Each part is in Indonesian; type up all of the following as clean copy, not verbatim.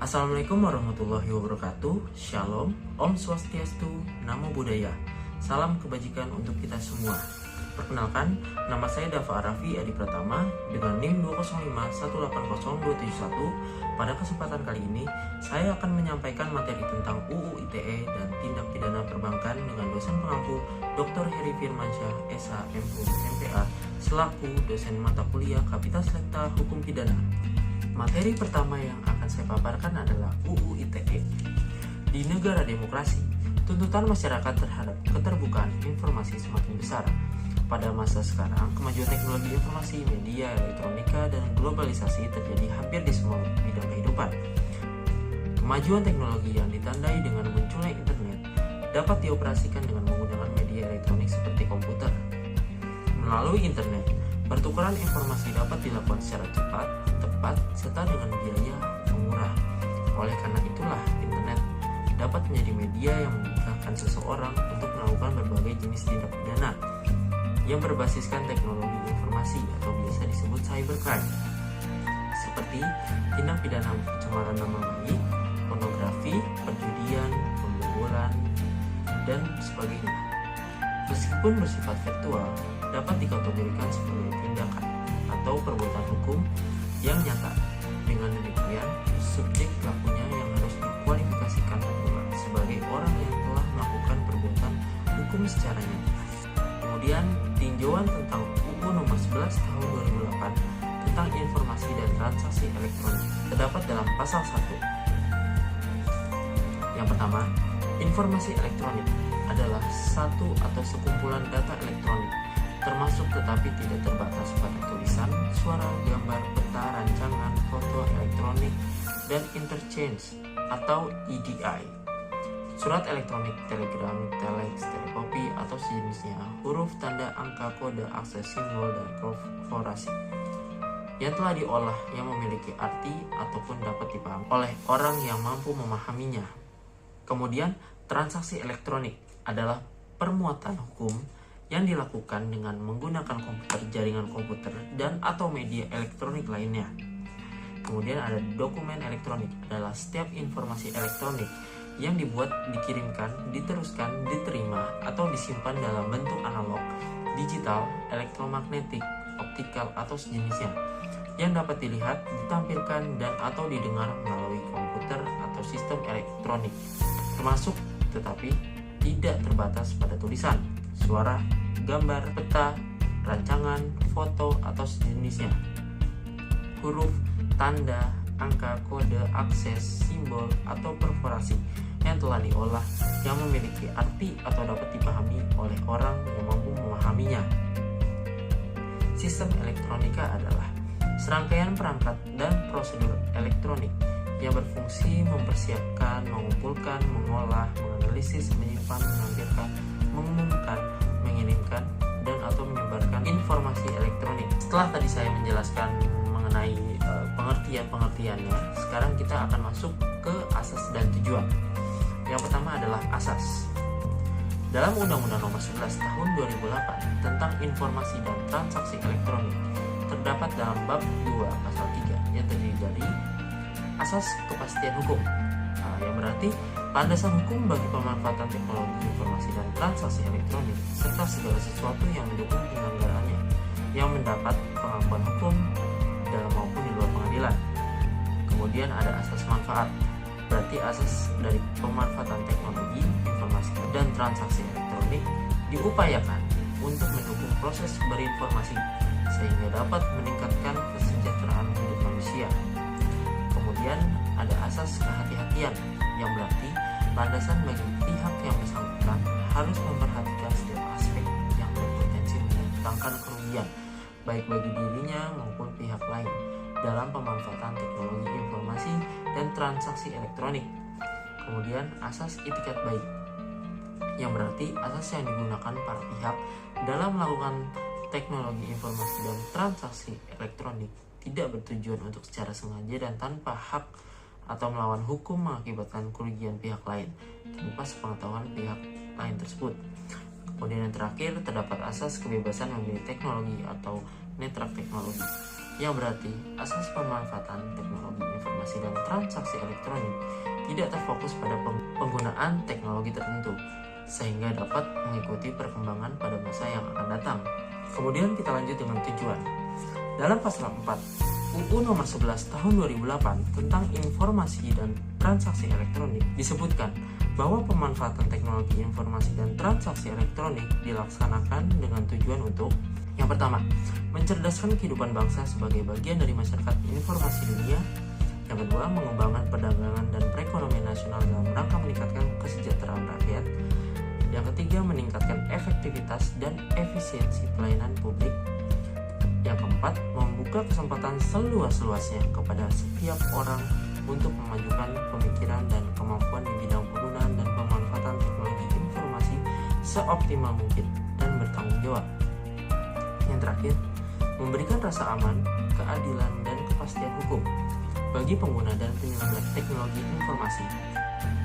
Assalamualaikum warahmatullahi wabarakatuh. Shalom, Om Swastiastu, Namo Buddhaya. Salam kebajikan untuk kita semua. Perkenalkan, nama saya Dava Arafi Adi Pratama dengan NIM 205180271. Pada kesempatan kali ini, saya akan menyampaikan materi tentang UU ITE dan tindak pidana perbankan dengan dosen pengampu Dr. Heri Firmansyah, SH, MPhil, MPA, selaku dosen mata kuliah Kapital Selekta Hukum Pidana. Materi pertama yang akan saya paparkan adalah UU ITE. Di negara demokrasi, tuntutan masyarakat terhadap keterbukaan informasi semakin besar. Pada masa sekarang, kemajuan teknologi informasi, media, elektronika, dan globalisasi terjadi hampir di semua bidang kehidupan. Kemajuan teknologi yang ditandai dengan munculnya internet dapat dioperasikan dengan menggunakan media elektronik seperti komputer. Melalui internet, pertukaran informasi dapat dilakukan secara cepat, tepat, serta dengan biaya yang murah. Oleh karena itulah, internet dapat menjadi media yang memudahkan seseorang untuk melakukan berbagai jenis tindak pidana yang berbasiskan teknologi informasi atau biasa disebut cybercrime, seperti tindak pidana pencemaran nama baik, pornografi, perjudian, pembobolan, dan sebagainya. Meskipun bersifat virtual, dapat dikategorikan sebagai tindakan atau perbuatan hukum yang nyata. Dengan demikian, subjek pelakunya yang harus dikualifikasikan pula sebagai orang yang telah melakukan perbuatan hukum secara nyata. Kemudian, tinjauan tentang UU Nomor 11 Tahun 2008 tentang informasi dan transaksi elektronik terdapat dalam pasal 1. Yang pertama, informasi elektronik adalah satu atau sekumpulan data elektronik, termasuk tetapi tidak terbatas pada tulisan, suara, gambar, peta, rancangan, foto, elektronik, dan interchange atau EDI. Surat elektronik, telegram, telex, telekopi, atau sejenisnya, huruf, tanda, angka, kode, akses, simbol, dan korporasi yang telah diolah yang memiliki arti ataupun dapat dipahami oleh orang yang mampu memahaminya. Kemudian, transaksi elektronik adalah permuatan hukum yang dilakukan dengan menggunakan komputer, jaringan komputer, dan atau media elektronik lainnya. Kemudian ada dokumen elektronik, adalah setiap informasi elektronik yang dibuat, dikirimkan, diteruskan, diterima, atau disimpan dalam bentuk analog, digital, elektromagnetik, optikal, atau sejenisnya, yang dapat dilihat, ditampilkan, dan atau didengar melalui komputer atau sistem elektronik, termasuk tetapi tidak terbatas pada tulisan, suara, gambar, peta, rancangan, foto, atau sejenisnya, huruf, tanda, angka, kode, akses, simbol, atau perforasi yang telah diolah yang memiliki arti atau dapat dipahami oleh orang yang mampu memahaminya. Sistem elektronika adalah serangkaian perangkat dan prosedur elektronik yang berfungsi mempersiapkan, mengumpulkan, mengolah, menganalisis, menyimpan, menampilkan, mengumumkan, mengirimkan, dan atau menyebarkan informasi elektronik. Setelah tadi saya menjelaskan mengenai pengertiannya, sekarang kita akan masuk ke asas dan tujuan. Yang pertama adalah asas. Dalam Undang-Undang Nomor 11 Tahun 2008 tentang informasi dan transaksi elektronik, terdapat dalam bab 2 pasal 3 yang terdiri dari asas kepastian hukum, yang berarti landasan hukum bagi pemanfaatan teknologi informasi dan transaksi elektronik serta segala sesuatu yang mendukung penyelenggaraannya yang mendapat pengakuan hukum dalam maupun di luar pengadilan. Kemudian ada asas manfaat, berarti asas dari pemanfaatan teknologi informasi dan transaksi elektronik diupayakan untuk mendukung proses berinformasi sehingga dapat meningkatkan kesejahteraan hidup manusia. Kemudian ada asas kehati-hatian, yang berarti landasan bagi pihak yang bersangkutan harus memperhatikan setiap aspek yang berpotensi mendatangkan kerugian baik bagi dirinya maupun pihak lain dalam pemanfaatan teknologi informasi dan transaksi elektronik. Kemudian asas itikat baik, yang berarti asas yang digunakan para pihak dalam melakukan teknologi informasi dan transaksi elektronik tidak bertujuan untuk secara sengaja dan tanpa hak atau melawan hukum mengakibatkan kerugian pihak lain tanpa sepengetahuan pihak lain tersebut. Kemudian yang terakhir, terdapat asas kebebasan memilih teknologi atau netral teknologi, yang berarti asas pemanfaatan teknologi informasi informasi dan transaksi elektronik tidak terfokus pada penggunaan teknologi tertentu, sehingga dapat mengikuti perkembangan pada masa yang akan datang. Kemudian kita lanjut dengan tujuan. Dalam pasal 4 UU nomor 11 tahun 2008 tentang informasi dan transaksi elektronik disebutkan bahwa pemanfaatan teknologi informasi dan transaksi elektronik dilaksanakan dengan tujuan untuk: yang pertama, mencerdaskan kehidupan bangsa sebagai bagian dari masyarakat informasi dunia. Yang kedua, mengembangkan perdagangan dan perekonomian nasional dalam rangka meningkatkan kesejahteraan rakyat. Yang ketiga, meningkatkan efektivitas dan efisiensi pelayanan publik. Yang keempat, membuka kesempatan seluas-luasnya kepada setiap orang untuk memajukan pemikiran dan kemampuan di bidang penggunaan dan pemanfaatan teknologi informasi seoptimal mungkin dan bertanggung jawab. Yang terakhir, memberikan rasa aman, keadilan, dan kepastian hukum bagi pengguna dan penyelenggara teknologi informasi.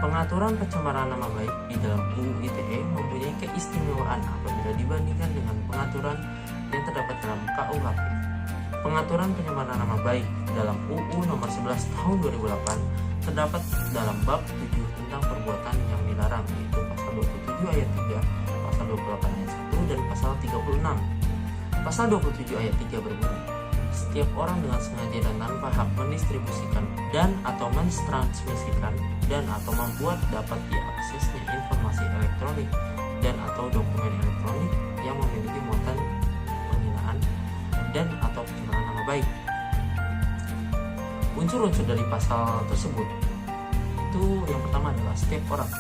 Pengaturan pencemaran nama baik di dalam UU ITE mempunyai keistimewaan apabila dibandingkan dengan pengaturan yang terdapat dalam KUHP. Pengaturan pencemaran nama baik dalam UU nomor 11 tahun 2008 terdapat dalam bab 7 tentang perbuatan yang dilarang, yaitu pasal 27 ayat 3, pasal 28 ayat 1, dan pasal 36. Pasal 27 ayat 3 berbunyi: setiap orang dengan sengaja dan tanpa hak mendistribusikan dan atau mentransmisikan dan atau membuat dapat diaksesnya informasi elektronik dan atau dokumen elektronik yang memiliki muatan penghinaan dan atau pencemaran nama baik. Unsur-unsur dari pasal tersebut itu yang pertama adalah setiap orang.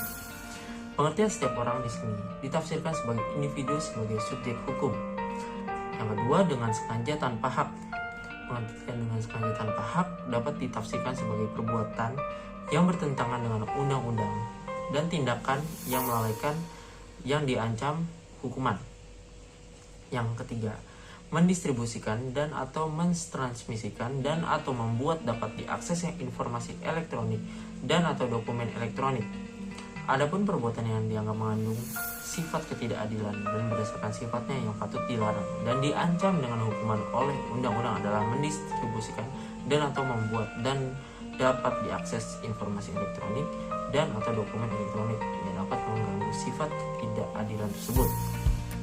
Pengertian setiap orang di sini ditafsirkan sebagai individu sebagai subjek hukum. Yang kedua, dengan sengaja tanpa hak. Pengertian dengan sengaja tanpa hak dapat ditafsirkan sebagai perbuatan yang bertentangan dengan undang-undang dan tindakan yang melalaikan yang diancam hukuman. Yang ketiga, mendistribusikan dan atau mentransmisikan dan atau membuat dapat diaksesnya informasi elektronik dan atau dokumen elektronik. Adapun perbuatan yang dianggap mengandung sifat ketidakadilan dan berdasarkan sifatnya yang patut dilarang dan diancam dengan hukuman oleh undang-undang adalah mendistribusikan dan atau membuat dan dapat diakses informasi elektronik dan atau dokumen elektronik yang dapat mengganggu sifat ketidakadilan tersebut.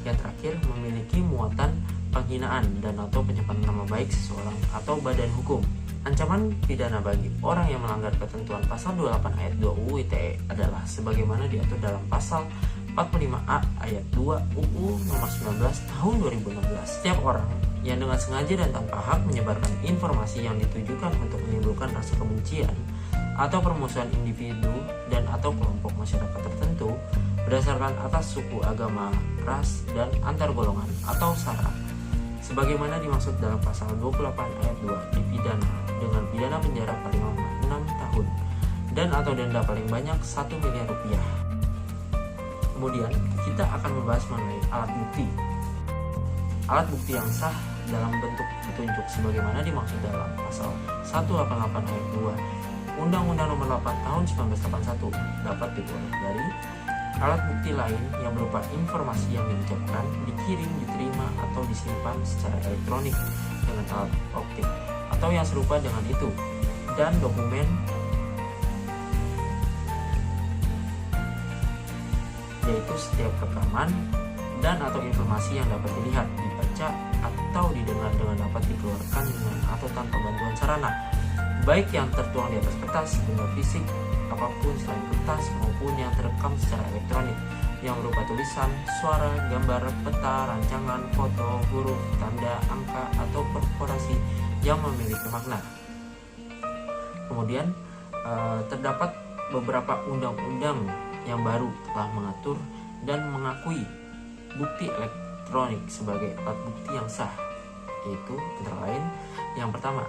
Yang terakhir, memiliki muatan penghinaan dan atau pencemaran nama baik seseorang atau badan hukum. Ancaman pidana bagi orang yang melanggar ketentuan pasal 28 ayat 2 UU ITE adalah sebagaimana diatur dalam pasal 45A ayat 2 UU nomor 19 tahun 2016. Setiap orang yang dengan sengaja dan tanpa hak menyebarkan informasi yang ditujukan untuk menimbulkan rasa kebencian atau permusuhan individu dan atau kelompok masyarakat tertentu berdasarkan atas suku, agama, ras, dan antar golongan atau sara, sebagaimana dimaksud dalam pasal 28 ayat 2, dipidana dengan pidana penjara paling lama 6 tahun dan atau denda paling banyak 1 miliar rupiah. Kemudian kita akan membahas mengenai alat bukti. Alat bukti yang sah dalam bentuk petunjuk sebagaimana dimaksud dalam pasal 188 ayat 2 Undang-Undang Nomor 8 Tahun 1981 dapat diperoleh dari alat bukti lain yang berupa informasi yang diucapkan, dikirim, diterima, atau disimpan secara elektronik dengan alat optik atau yang serupa dengan itu, dan dokumen yaitu setiap rekaman dan atau informasi yang dapat dilihat, dibaca, atau didengar dengan dapat dikeluarkan dengan atau tanpa bantuan sarana, baik yang tertuang di atas kertas, benda fisik, apapun selain kertas maupun yang terekam secara elektronik yang berupa tulisan, suara, gambar, peta, rancangan, foto, huruf, tanda, angka, atau korporasi yang memiliki makna. Kemudian terdapat beberapa undang-undang yang baru telah mengatur dan mengakui bukti elektronik sebagai alat bukti yang sah, yaitu antara lain yang pertama,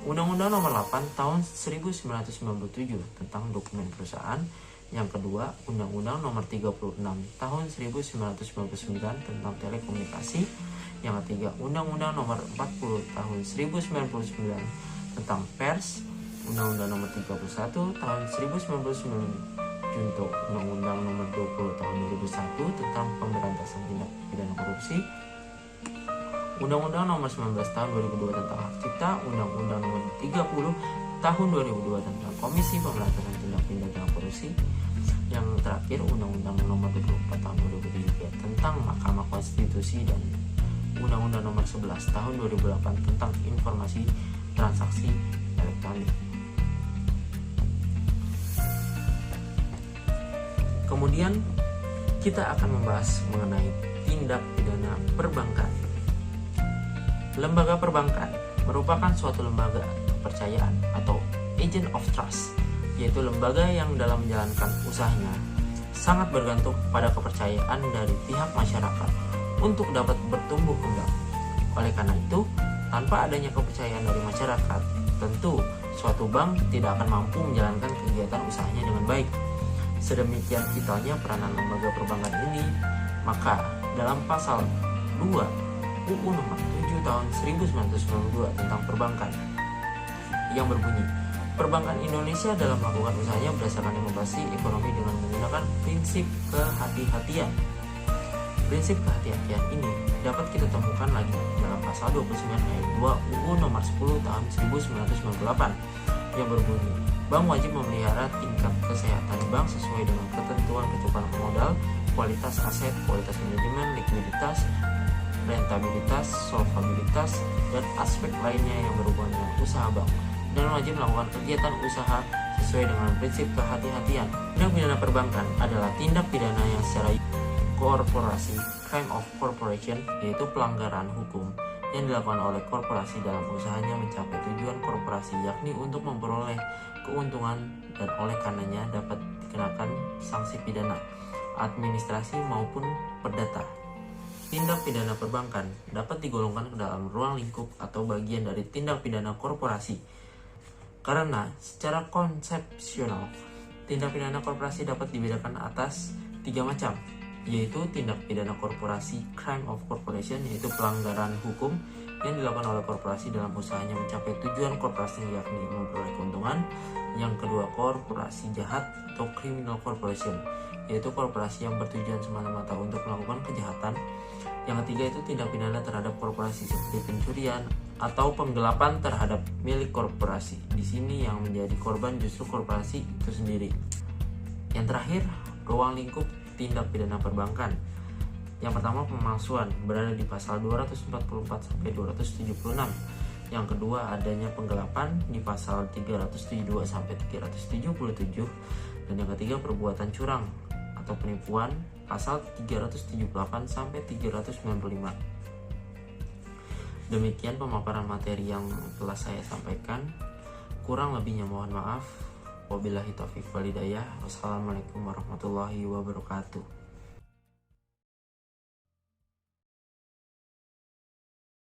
Undang-Undang Nomor 8 Tahun 1997 tentang dokumen perusahaan. Yang kedua, Undang-Undang Nomor 36 Tahun 1999 tentang telekomunikasi. Yang ketiga, Undang-Undang Nomor 40 Tahun 1999 tentang pers. Undang-Undang Nomor 31 Tahun 1999 junto Undang-Undang Nomor 20 Tahun 2001 tentang pemberantasan tindak pidana korupsi. Undang-Undang Nomor 19 Tahun 2002 tentang hak cipta, Undang-Undang Nomor 30 tahun 2002 tentang Komisi Pemberantasan Tindak Pidana Korupsi. Yang terakhir Undang-Undang Nomor 24 tahun 2003 tentang Mahkamah Konstitusi, dan Undang-Undang Nomor 11 tahun 2008 tentang Informasi Transaksi Elektronik. Kemudian kita akan membahas mengenai tindak pidana perbankan. Lembaga perbankan merupakan suatu lembaga kepercayaan atau agent of trust, yaitu lembaga yang dalam menjalankan usahanya sangat bergantung pada kepercayaan dari pihak masyarakat untuk dapat bertumbuh kembang. Oleh karena itu, tanpa adanya kepercayaan dari masyarakat, tentu suatu bank tidak akan mampu menjalankan kegiatan usahanya dengan baik. Sedemikian vitalnya peranan lembaga perbankan ini, maka dalam pasal 2 UU Nomor 7 tahun 1992 tentang perbankan yang berbunyi, perbankan Indonesia dalam melakukan usahanya berdasarkan inovasi ekonomi dengan menggunakan prinsip kehati-hatian. Prinsip kehati-hatian ini dapat kita temukan lagi dalam pasal 29 ayat 2 UU Nomor 10 tahun 1998 yang berbunyi, bank wajib memelihara tingkat kesehatan bank sesuai dengan ketentuan kecukupan modal, kualitas aset, kualitas manajemen, likuiditas, rentabilitas, solvabilitas, dan aspek lainnya yang berhubungan dengan usaha bank, dan wajib melakukan kegiatan usaha sesuai dengan prinsip kehati-hatian. Tindak pidana perbankan adalah tindak pidana yang secara korporasi, crime of corporation, yaitu pelanggaran hukum yang dilakukan oleh korporasi dalam usahanya mencapai tujuan korporasi, yakni untuk memperoleh keuntungan, dan oleh karenanya dapat dikenakan sanksi pidana, administrasi maupun perdata. Tindak pidana perbankan dapat digolongkan ke dalam ruang lingkup atau bagian dari tindak pidana korporasi. Karena secara konsepsional, tindak pidana korporasi dapat dibedakan atas 3 macam, yaitu tindak pidana korporasi, crime of corporation, yaitu pelanggaran hukum yang dilakukan oleh korporasi dalam usahanya mencapai tujuan korporasi, yakni memperoleh keuntungan. Yang kedua, korporasi jahat atau criminal corporation, yaitu korporasi yang bertujuan semata-mata untuk melakukan kejahatan. Yang ketiga itu tindak pidana terhadap korporasi seperti pencurian atau penggelapan terhadap milik korporasi. Di sini yang menjadi korban justru korporasi itu sendiri. Yang terakhir, ruang lingkup tindak pidana perbankan. Yang pertama, pemalsuan berada di pasal 244 sampai 276. Yang kedua, adanya penggelapan di pasal 372 sampai 377. Dan yang ketiga, perbuatan curang atau penipuan pasal 378 sampai 395. Demikian pemaparan materi yang telah saya sampaikan. Kurang lebihnya mohon maaf. Wabillahi taufiq wal hidayah. Wassalamualaikum warahmatullahi wabarakatuh.